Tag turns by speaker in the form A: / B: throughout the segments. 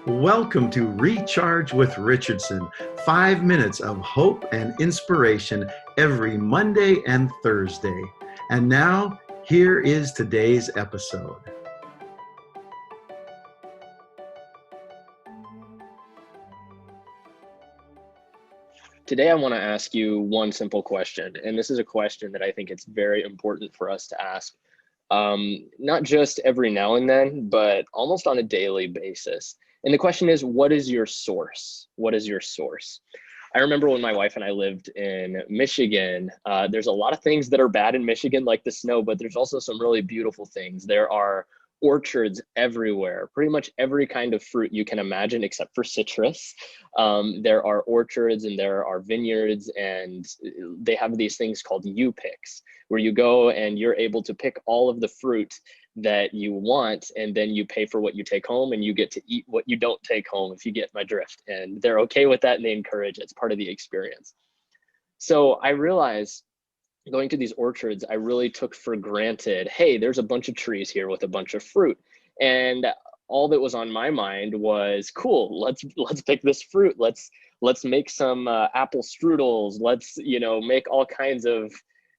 A: Welcome to Recharge with Richardson, 5 minutes of hope and inspiration every Monday and Thursday. And now, here is today's episode.
B: Today, I want to ask you one simple question, and this is a question that I think it's very important for us to ask, not just every now and then, but almost on a daily basis. And the question is, what is your source? What is your source? I remember when my wife and I lived in Michigan, there's a lot of things that are bad in Michigan, like the snow, but there's also some really beautiful things. There are orchards everywhere, pretty much every kind of fruit you can imagine except for citrus. There are orchards and there are vineyards, and they have these things called U-picks, where you go and you're able to pick all of the fruit that you want, and then you pay for what you take home and you get to eat what you don't take home, if you get my drift. And they're okay with that and they encourage it. It's part of the experience. So I realized going to these orchards, I really took for granted, hey, there's a bunch of trees here with a bunch of fruit. And all that was on my mind was, cool, let's pick this fruit. Let's make some apple strudels. Let's, make all kinds of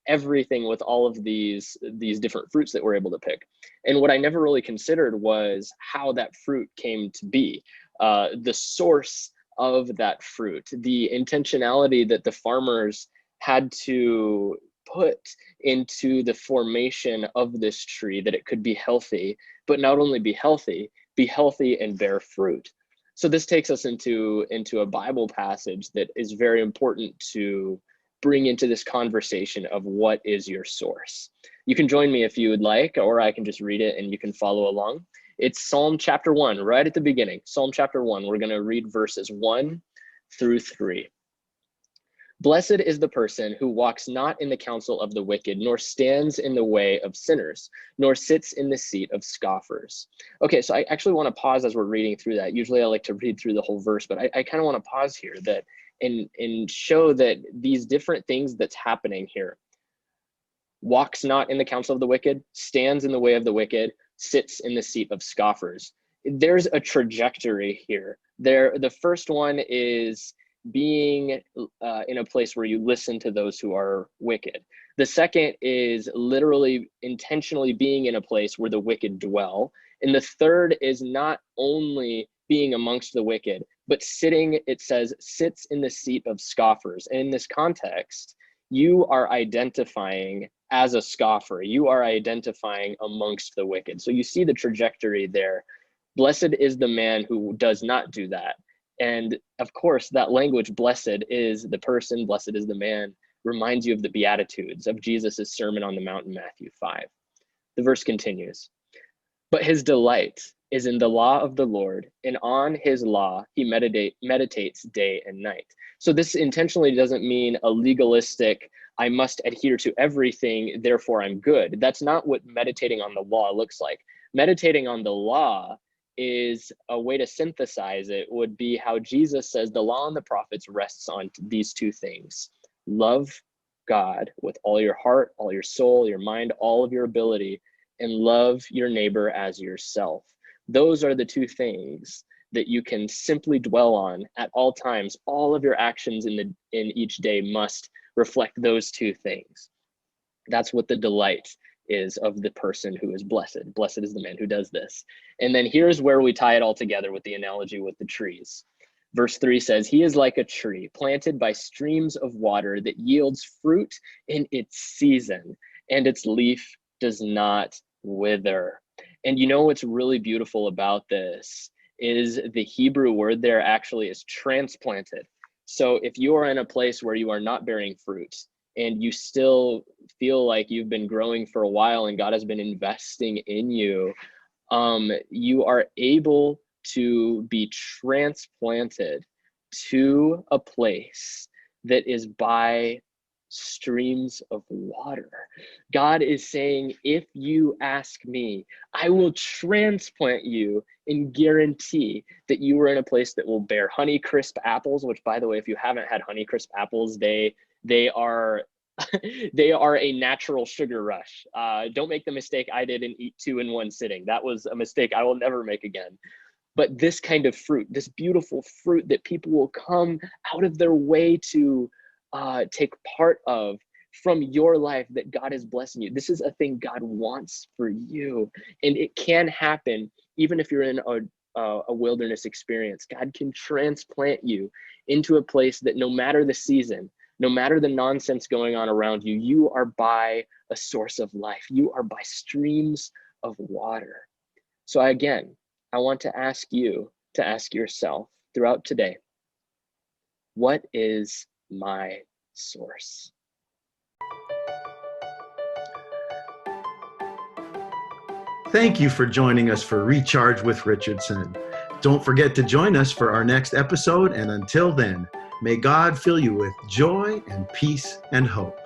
B: everything with all of these different fruits that we're able to pick. And what I never really considered was how that fruit came to be, the source of that fruit, the intentionality that the farmers had to put into the formation of this tree, that it could be healthy, but not only be healthy and bear fruit. So this takes us into a Bible passage that is very important to bring into this conversation of what is your source. You can join me if you would like, or I can just read it and you can follow along. It's Psalm chapter 1, right at the beginning. Psalm chapter 1, we're going to read verses 1 through 3. Blessed is the person who walks not in the counsel of the wicked, nor stands in the way of sinners, nor sits in the seat of scoffers. Okay, so I actually want to pause as we're reading through that. Usually I like to read through the whole verse, but I kind of want to pause here that and show that these different things that's happening here. Walks not in the counsel of the wicked, stands in the way of the wicked, sits in the seat of scoffers. There's a trajectory here. The first one is being in a place where you listen to those who are wicked. The second is literally intentionally being in a place where the wicked dwell. And the third is not only being amongst the wicked, but sitting, it says, sits in the seat of scoffers. And in this context, you are identifying as a scoffer. You are identifying amongst the wicked. So you see the trajectory there. Blessed is the man who does not do that. And of course, that language, blessed is the person, blessed is the man, reminds you of the Beatitudes, of Jesus' Sermon on the Mount in Matthew 5. The verse continues, but his delight is in the law of the Lord, and on his law he meditates day and night. So this intentionally doesn't mean a legalistic, I must adhere to everything, therefore I'm good. That's not what meditating on the law looks like. Meditating on the law is a way to synthesize it would be how Jesus says the law and the prophets rests on these two things. Love God with all your heart, all your soul, your mind, all of your ability, and love your neighbor as yourself. Those are the two things that you can simply dwell on at all times. All of your actions in each day must reflect those two things. That's what the delight is of the person who is blessed. Blessed is the man who does this. And then here's where we tie it all together with the analogy with the trees. Verse 3 says, he is like a tree planted by streams of water that yields fruit in its season, and its leaf does not wither. And you know what's really beautiful about this is the Hebrew word there actually is transplanted. So if you are in a place where you are not bearing fruit, and you still feel like you've been growing for a while and God has been investing in you, you are able to be transplanted to a place that is by streams of water. God is saying, if you ask me, I will transplant you and guarantee that you are in a place that will bear Honeycrisp apples, which, by the way, if you haven't had Honeycrisp apples, they are they are a natural sugar rush. Don't make the mistake I did and eat 2 in one sitting. That was a mistake I will never make again. but this kind of fruit, this beautiful fruit that people will come out of their way to take part of from your life that God is blessing you. This is a thing God wants for you. And it can happen even if you're in a wilderness experience. God can transplant you into a place that no matter the season, no matter the nonsense going on around you, you are by a source of life. You are by streams of water. So again, I want to ask you to ask yourself throughout today, what is my source?
A: Thank you for joining us for Recharge with Richardson. Don't forget to join us for our next episode, and until then, may God fill you with joy and peace and hope.